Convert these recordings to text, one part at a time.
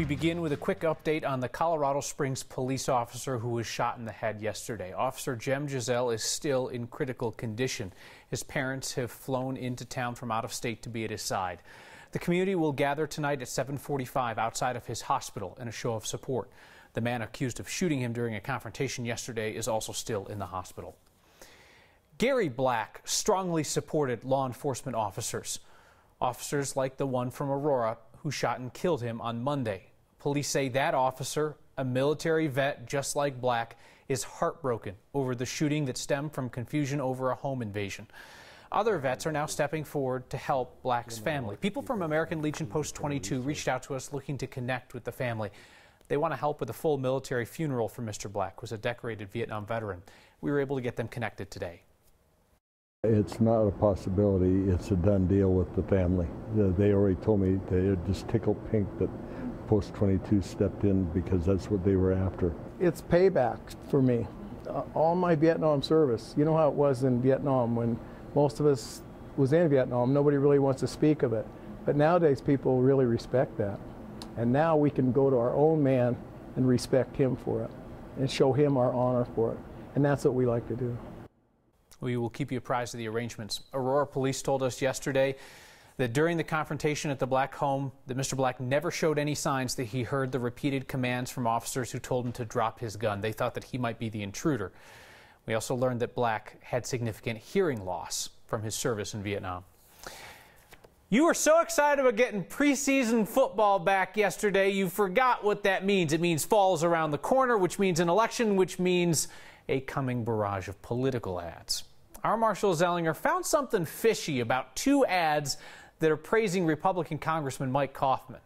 begin with a quick update on the Colorado Springs police officer who was shot in the head yesterday. Officer Jim Gisele is still in critical condition. His parents have flown into town from out of state to be at his side. The community will gather tonight at 7:45 outside of his hospital in a show of support. The man accused of shooting him during a confrontation yesterday is also still in the hospital. Gary Black strongly supported law enforcement officers. Officers like the one from Aurora who shot and killed him on Monday. Police say that officer, a military vet just like Black, is heartbroken over the shooting that stemmed from confusion over a home invasion. Other vets are now stepping forward to help Black's family. People from American Legion Post 22 reached out to us looking to connect with the family. They want to help with a full military funeral for Mr. Black, who was a decorated Vietnam veteran. We were able to get them connected today. It's not a possibility. It's a done deal with the family. They already told me they're just tickled pink that Post 22 stepped in because that's what they were after. It's payback for me. All my Vietnam service, you know how it was in Vietnam when most of us was in Vietnam, nobody really wants to speak of it. But nowadays people really respect that. And now we can go to our own man and respect him for it and show him our honor for it. And that's what we like to do. We will keep you apprised of the arrangements. Aurora police told us yesterday that during the confrontation at the Black home, that Mr. Black never showed any signs that he heard the repeated commands from officers who told him to drop his gun. They thought that he might be the intruder. We also learned that Black had significant hearing loss from his service in Vietnam. You were so excited about getting preseason football back yesterday, you forgot what that means. It means fall's around the corner, which means an election, which means a coming barrage of political ads. Our Marshall Zellinger found something fishy about two ads that are praising Republican Congressman Mike Coffman.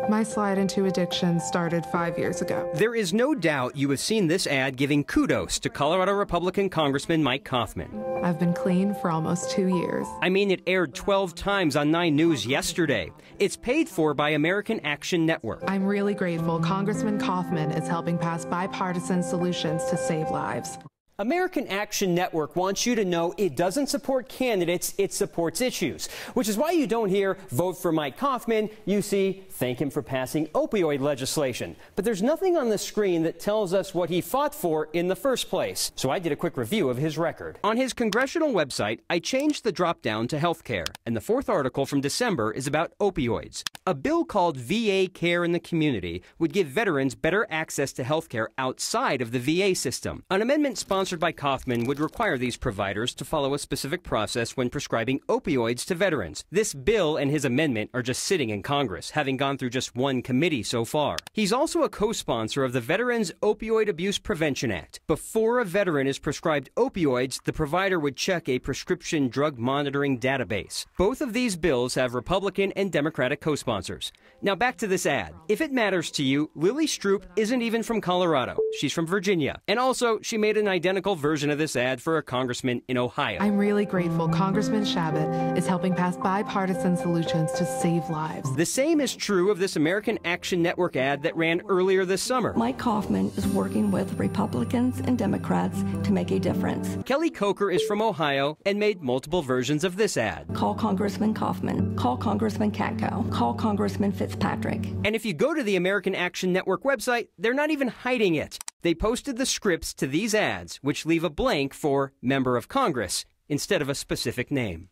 My slide into addiction started 5 years ago. There is no doubt you have seen this ad giving kudos to Colorado Republican Congressman Mike Coffman. I've been clean for almost 2 years. I mean, it aired 12 times on 9 News yesterday. It's paid for by American Action Network. I'm really grateful Congressman Coffman is helping pass bipartisan solutions to save lives. American Action Network wants you to know it doesn't support candidates, it supports issues. Which is why you don't hear, vote for Mike Coffman. You see, thank him for passing opioid legislation. But there's nothing on the screen that tells us what he fought for in the first place. So I did a quick review of his record. On his congressional website, I changed the drop-down to health care. And the fourth article from December is about opioids. A bill called VA Care in the Community would give veterans better access to health care outside of the VA system. An amendment sponsored by Coffman would require these providers to follow a specific process when prescribing opioids to veterans. This bill and his amendment are just sitting in Congress, having gone through just one committee so far. He's also a co-sponsor of the Veterans Opioid Abuse Prevention Act. Before a veteran is prescribed opioids, the provider would check a prescription drug monitoring database. Both of these bills have Republican and Democratic co-sponsors. Now back to this ad. If it matters to you, Lily Stroop isn't even from Colorado. She's from Virginia. And also, she made an identical version of this ad for a congressman in Ohio. I'm really grateful Congressman Shabbat is helping pass bipartisan solutions to save lives. The same is true of this American Action Network ad that ran earlier this summer. Mike Coffman is working with Republicans and Democrats to make a difference. Kelly Coker is from Ohio and made multiple versions of this ad. Call Congressman Coffman. Call Congressman Katko. Call Congressman Fitzpatrick. And if you go to the American Action Network website, they're not even hiding it. They posted the scripts to these ads, which leave a blank for Member of Congress instead of a specific name.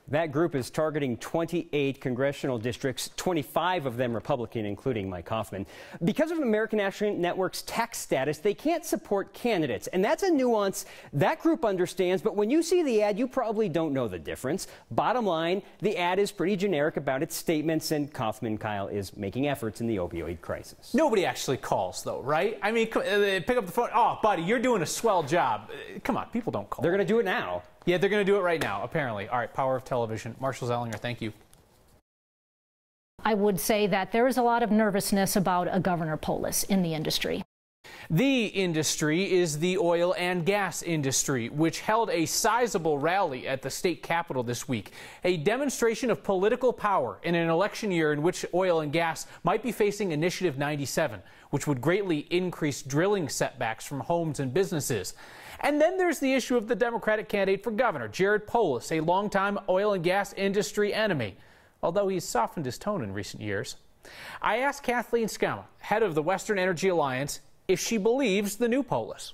That group is targeting 28 congressional districts, 25 of them Republican, including Mike Coffman. Because of American Action Network's tax status, they can't support candidates. And that's a nuance that group understands, but when you see the ad, you probably don't know the difference. Bottom line, the ad is pretty generic about its statements, and Coffman, Kyle, is making efforts in the opioid crisis. Nobody actually calls, though, right? I mean, pick up the phone. Oh, buddy, you're doing a swell job. Come on, people don't call. They're going to do it now. Yeah, they're going to do it right now, apparently. All right, Power of Television. Marshall Zellinger, thank you. I would say that there is a lot of nervousness about a Governor Polis in the industry. The industry is the oil and gas industry, which held a sizable rally at the state capitol this week. A demonstration of political power in an election year in which oil and gas might be facing Initiative 97, which would greatly increase drilling setbacks from homes and businesses. And then there's the issue of the Democratic candidate for governor, Jared Polis, a longtime oil and gas industry enemy. although he's softened his tone in recent years. I asked Kathleen Skama, head of the Western Energy Alliance, if she believes the new polis.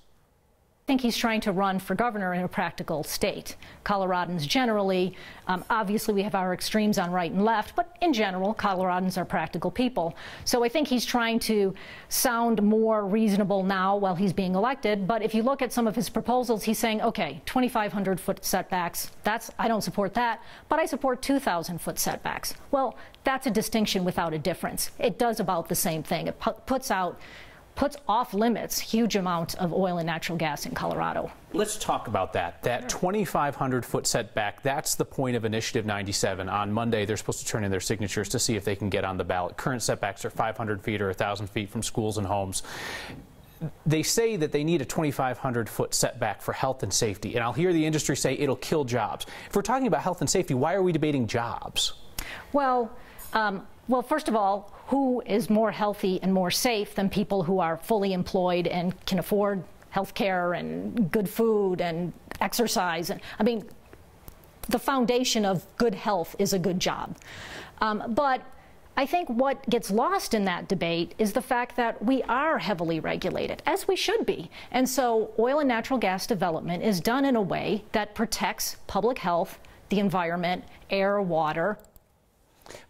I think he's trying to run for governor in a practical state. Coloradans generally, obviously we have our extremes on right and left, but in general, Coloradans are practical people. So I think he's trying to sound more reasonable now while he's being elected. But if you look at some of his proposals, he's saying, okay, 2,500-foot setbacks, I don't support that, but I support 2,000-foot setbacks. Well, that's a distinction without a difference. It does about the same thing. It puts off limits huge amounts of oil and natural gas in Colorado. Let's talk about that. That 2,500-foot setback, that's the point of Initiative 97. On Monday, they're supposed to turn in their signatures to see if they can get on the ballot. Current setbacks are 500 feet or 1,000 feet from schools and homes. They say that they need a 2,500-foot setback for health and safety. And I'll hear the industry say it'll kill jobs. If we're talking about health and safety, why are we debating jobs? Well, first of all, who is more healthy and more safe than people who are fully employed and can afford health care and good food and exercise? I mean, the foundation of good health is a good job. But I think what gets lost in that debate is the fact that we are heavily regulated, as we should be. And so oil and natural gas development is done in a way that protects public health, the environment, air, water.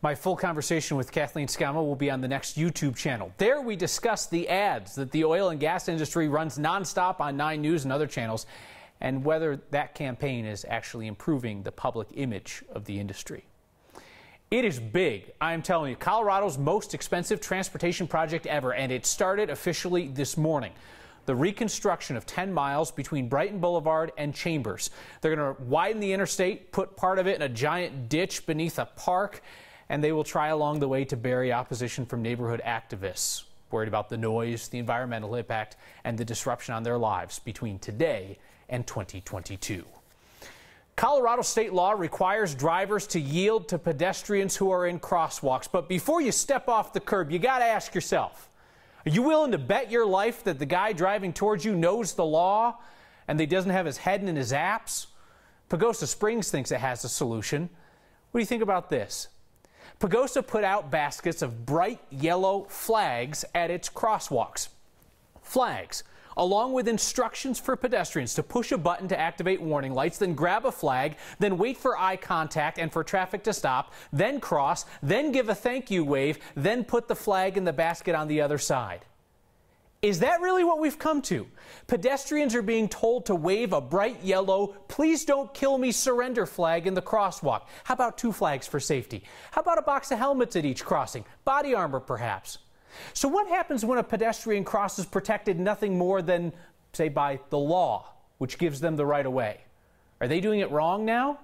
My full conversation with Kathleen Skama will be on the next YouTube channel. There we discuss the ads that the oil and gas industry runs nonstop on 9 News and other channels, and whether that campaign is actually improving the public image of the industry. It is big. I'm telling you, Colorado's most expensive transportation project ever, and it started officially this morning. The reconstruction of 10 miles between Brighton Boulevard and Chambers. They're going to widen the interstate, put part of it in a giant ditch beneath a park, and they will try along the way to bury opposition from neighborhood activists worried about the noise, the environmental impact, and the disruption on their lives between today and 2022. Colorado state law requires drivers to yield to pedestrians who are in crosswalks. But before you step off the curb, you got to ask yourself, are you willing to bet your life that the guy driving towards you knows the law and that he doesn't have his head in his apps? Pagosa Springs thinks it has a solution. What do you think about this? Pagosa put out baskets of bright yellow flags at its crosswalks. Flags, along with instructions for pedestrians to push a button to activate warning lights, then grab a flag, then wait for eye contact and for traffic to stop, then cross, then give a thank you wave, then put the flag in the basket on the other side. Is that really what we've come to? Pedestrians are being told to wave a bright yellow, please don't kill me, surrender flag in the crosswalk. How about 2 flags for safety? How about a box of helmets at each crossing? Body armor, perhaps? So what happens when a pedestrian crosses protected nothing more than, say, by the law, which gives them the right of way? Are they doing it wrong now?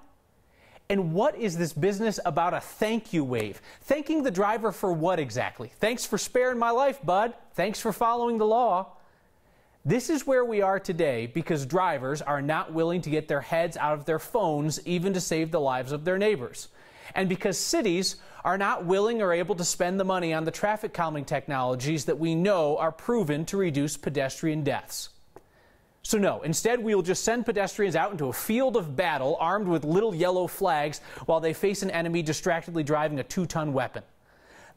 And what is this business about a thank you wave? Thanking the driver for what exactly? Thanks for sparing my life, bud. Thanks for following the law. This is where we are today because drivers are not willing to get their heads out of their phones even to save the lives of their neighbors. And because cities are not willing or able to spend the money on the traffic calming technologies that we know are proven to reduce pedestrian deaths. So no, instead we will just send pedestrians out into a field of battle armed with little yellow flags while they face an enemy distractedly driving a 2-ton weapon.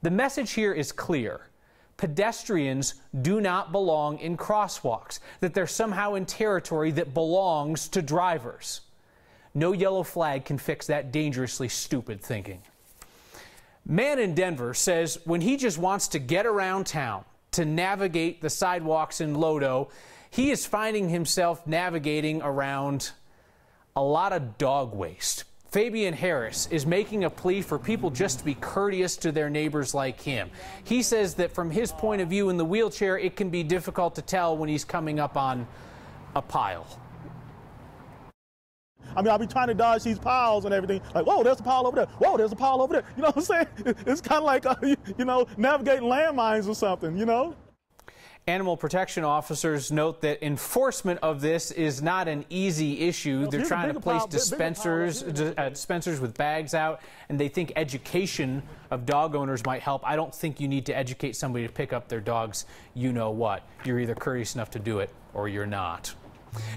The message here is clear. Pedestrians do not belong in crosswalks, that they're somehow in territory that belongs to drivers. No yellow flag can fix that dangerously stupid thinking. Man in Denver says when he just wants to get around town, to navigate the sidewalks in Lodo, he is finding himself navigating around a lot of dog waste. Fabian Harris is making a plea for people just to be courteous to their neighbors like him. He says that from his point of view in the wheelchair, it can be difficult to tell when he's coming up on a pile. I mean, I'll be trying to dodge these piles and everything. Like, whoa, there's a pile over there. Whoa, there's a pile over there. You know what I'm saying? It's kind of like, you know, navigating landmines or something, you know? Animal protection officers note that enforcement of this is not an easy issue. They're trying to place dispensers with bags out, and they think education of dog owners might help. I don't think you need to educate somebody to pick up their dog's you-know-what. You're either courteous enough to do it or you're not.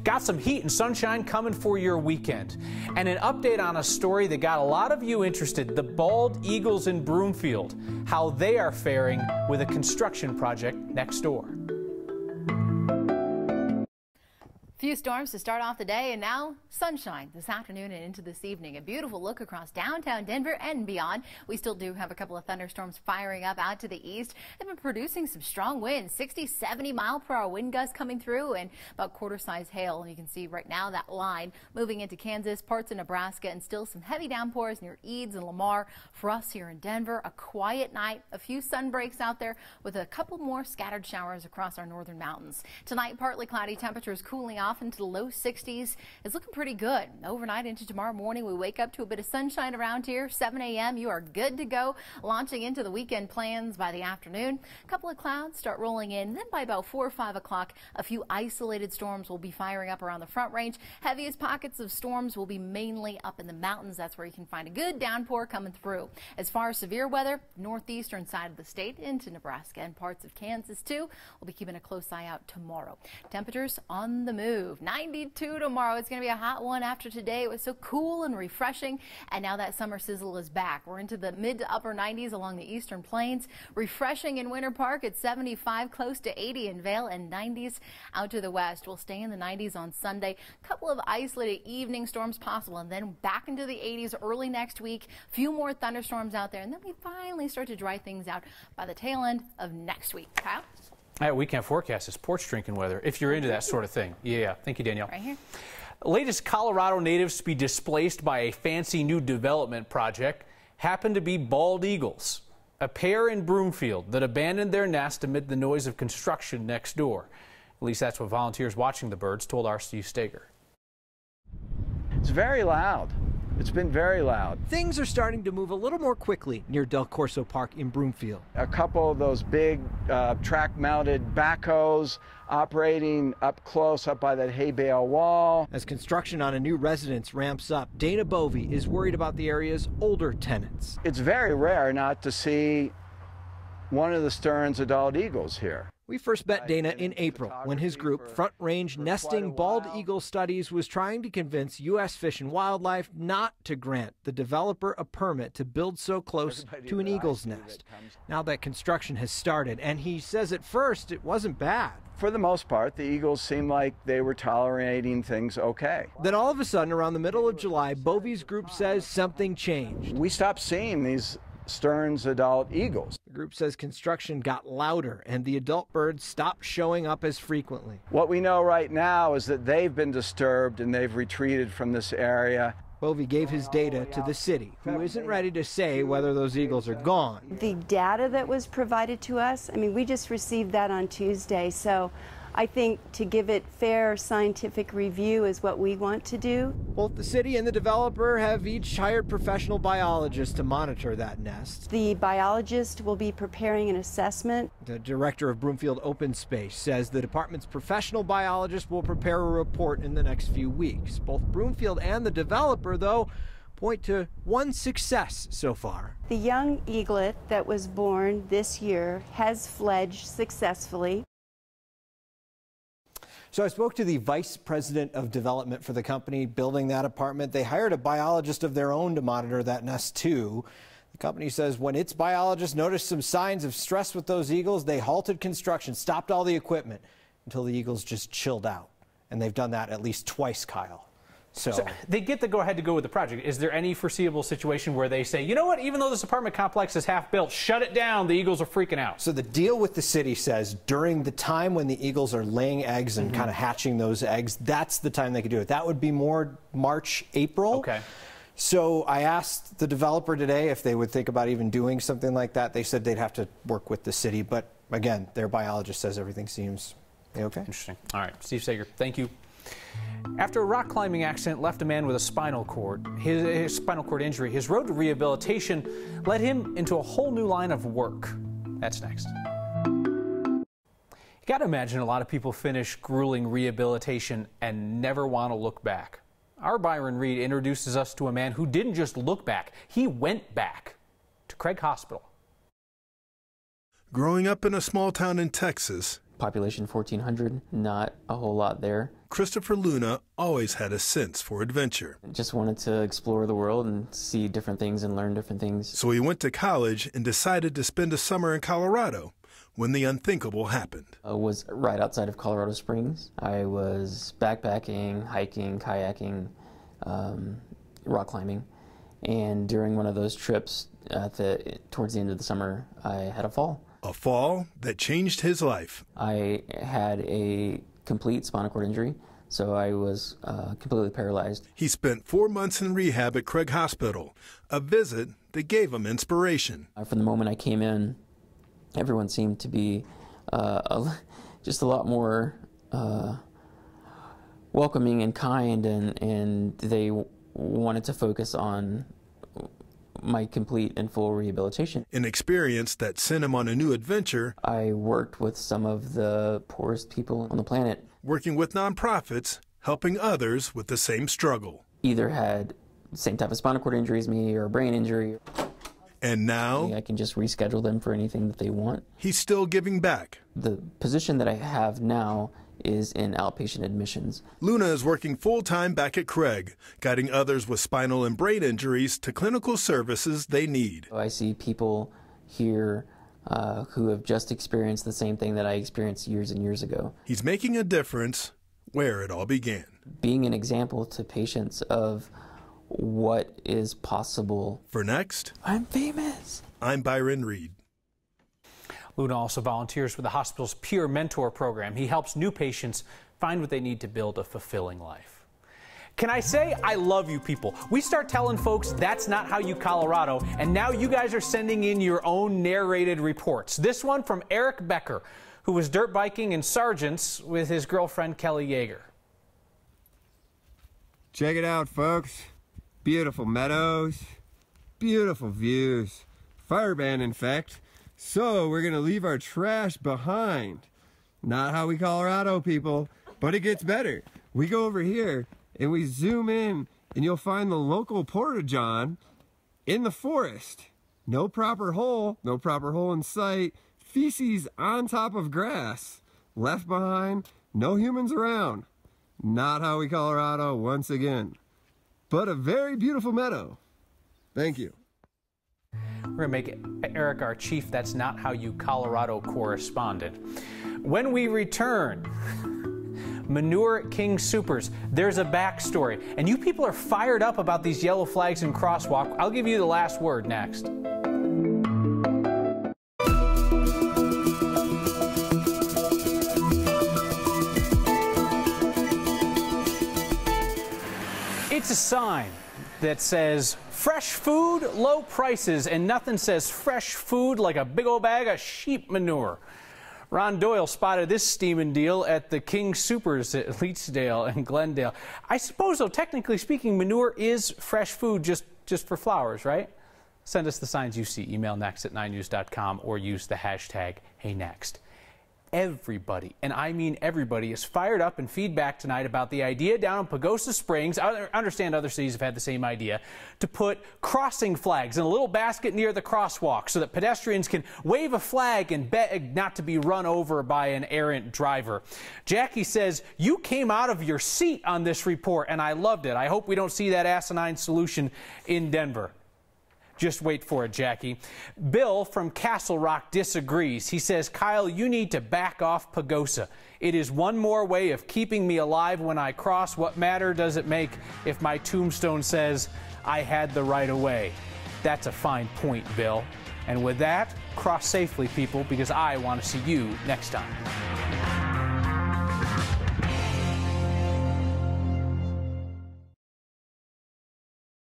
Got some heat and sunshine coming for your weekend. And an update on a story that got a lot of you interested, the bald eagles in Broomfield, how they are faring with a construction project next door. Few storms to start off the day, and now sunshine this afternoon and into this evening. A beautiful look across downtown Denver and beyond. We still do have a couple of thunderstorms firing up out to the east. They've been producing some strong winds, 60, 70 mile per hour wind gusts coming through, and about quarter-size hail. And you can see right now that line moving into Kansas, parts of Nebraska, and still some heavy downpours near Eads and Lamar. For us here in Denver, a quiet night, a few sun breaks out there with a couple more scattered showers across our northern mountains. Tonight, partly cloudy, temperatures cooling off into the low 60s. It's looking pretty good. Overnight into tomorrow morning, we wake up to a bit of sunshine around here. 7 a.m. You are good to go. Launching into the weekend plans by the afternoon. A couple of clouds start rolling in. Then by about 4 or 5 o'clock, a few isolated storms will be firing up around the Front Range. Heaviest pockets of storms will be mainly up in the mountains. That's where you can find a good downpour coming through. As far as severe weather, northeastern side of the state into Nebraska and parts of Kansas too. We'll be keeping a close eye out tomorrow. Temperatures on the move. 92 tomorrow. It's going to be a hot one after today. It was so cool and refreshing, and now that summer sizzle is back. We're into the mid to upper 90s along the eastern plains. Refreshing in Winter Park at 75, close to 80 in Vail, and 90s out to the west. We'll stay in the 90s on Sunday. A couple of isolated evening storms possible, and then back into the 80s early next week. A few more thunderstorms out there, and then we finally start to dry things out by the tail end of next week. Kyle? Weekend forecast is porch drinking weather, if you're into that sort of thing. Yeah. Thank you, Danielle. Right here. Latest Colorado natives to be displaced by a fancy new development project happen to be bald eagles, a pair in Broomfield that abandoned their nest amid the noise of construction next door. At least that's what volunteers watching the birds told our Steve Steger. It's very loud. It's been very loud. Things are starting to move a little more quickly near Del Corso Park in Broomfield. A couple of those big track-mounted backhoes operating up close up by that hay bale wall. As construction on a new residence ramps up, Dana Bovey is worried about the area's older tenants. It's very rare not to see one of the Stearns adult eagles here. We first met Dana in April when his group, Front Range Nesting Bald Eagle Studies, was trying to convince U.S. Fish and Wildlife not to grant the developer a permit to build so close to an eagle's nest. Now that construction has started, and he says at first it wasn't bad. For the most part, the eagles seemed like they were tolerating things okay. Then all of a sudden, around the middle of July, Bovey's group says something changed. We stopped seeing these Stearns adult eagles. The group says construction got louder and the adult birds stopped showing up as frequently. What we know right now is that they've been disturbed and they've retreated from this area. Bovey gave his data to the city, who isn't ready to say whether those eagles are gone. The data that was provided to us, I mean, we just received that on Tuesday, so I think to give it fair scientific review is what we want to do. Both the city and the developer have each hired professional biologists to monitor that nest. The biologist will be preparing an assessment. The director of Broomfield Open Space says the department's professional biologist will prepare a report in the next few weeks. Both Broomfield and the developer, though, point to one success so far. The young eaglet that was born this year has fledged successfully. So I spoke to the vice president of development for the company building that apartment. They hired a biologist of their own to monitor that nest too. The company says when its biologists noticed some signs of stress with those eagles, they halted construction, stopped all the equipment until the eagles just chilled out. And they've done that at least twice, Kyle. So they get the go-ahead to go with the project. Is there any foreseeable situation where they say, you know what, even though this apartment complex is half built, shut it down, the eagles are freaking out? So the deal with the city says during the time when the eagles are laying eggs and kind of hatching those eggs, that's the time they could do it. That would be more March, April. Okay. So I asked the developer today if they would think about even doing something like that. They said they'd have to work with the city. But again, their biologist says everything seems okay. Interesting. All right, Steve Steger, thank you. After a rock climbing accident left a man with a spinal cord injury, his road to rehabilitation led him into a whole new line of work. That's next. You got to imagine a lot of people finish grueling rehabilitation and never want to look back. Our Byron Reed introduces us to a man who didn't just look back, he went back to Craig Hospital. Growing up in a small town in Texas, Population 1,400, not a whole lot there. Christopher Luna always had a sense for adventure. Just wanted to explore the world and see different things and learn different things. So he went to college and decided to spend a summer in Colorado when the unthinkable happened. I was right outside of Colorado Springs. I was backpacking, hiking, kayaking, rock climbing. And during one of those trips towards the end of the summer, I had a fall. A fall that changed his life. I had a complete spinal cord injury, so I was completely paralyzed. He spent 4 months in rehab at Craig Hospital, a visit that gave him inspiration. From the moment I came in, everyone seemed to be just a lot more welcoming and kind, and they wanted to focus on my complete and full rehabilitation. An experience that sent him on a new adventure. I worked with some of the poorest people on the planet. Working with nonprofits, helping others with the same struggle. Either had the same type of spinal cord injury as me or a brain injury. And now I can just reschedule them for anything that they want. He's still giving back. The position that I have now is in outpatient admissions. Luna is working full-time back at Craig, guiding others with spinal and brain injuries to clinical services they need. I see people here who have just experienced the same thing that I experienced years and years ago. He's making a difference where it all began. Being an example to patients of what is possible. For Next, I'm famous. I'm Byron Reed. Luna also volunteers with the hospital's Peer Mentor program. He helps new patients find what they need to build a fulfilling life. Can I say I love you people? We start telling folks that's not how you Colorado, and now you guys are sending in your own narrated reports. This one from Eric Becker, who was dirt biking in Sargent's with his girlfriend Kelly Yeager. Check it out, folks. Beautiful meadows, beautiful views, fire ban in fact. So we're gonna leave our trash behind. Not how we Colorado people, but it gets better. We go over here and we zoom in and you'll find the local porta-john in the forest. No proper hole in sight, feces on top of grass. Left behind, no humans around. Not how we Colorado once again. But a very beautiful meadow. Thank you. We're going to make Eric our chief That's Not How You Colorado correspondent. When we return, manure King Soopers. There's a backstory. And you people are fired up about these yellow flags and crosswalk. I'll give you the last word next. It's a sign that says fresh food, low prices, and nothing says fresh food like a big old bag of sheep manure. Ron Doyle spotted this steaming deal at the King Soopers at Leetsdale and Glendale. I suppose, though, technically speaking, manure is fresh food just for flowers, right? Send us the signs you see. Email next@9news.com or use the hashtag HeyNext. Everybody, and I mean everybody, is fired up in feedback tonight about the idea down in Pagosa Springs. I understand other cities have had the same idea, to put crossing flags in a little basket near the crosswalk so that pedestrians can wave a flag and beg not to be run over by an errant driver. Jackie says, you came out of your seat on this report, and I loved it. I hope we don't see that asinine solution in Denver. Just wait for it, Jackie. Bill from Castle Rock disagrees. He says, Kyle, you need to back off Pagosa. It is one more way of keeping me alive when I cross. What matter does it make if my tombstone says I had the right of way? That's a fine point, Bill. And with that, cross safely, people, because I want to see you next time.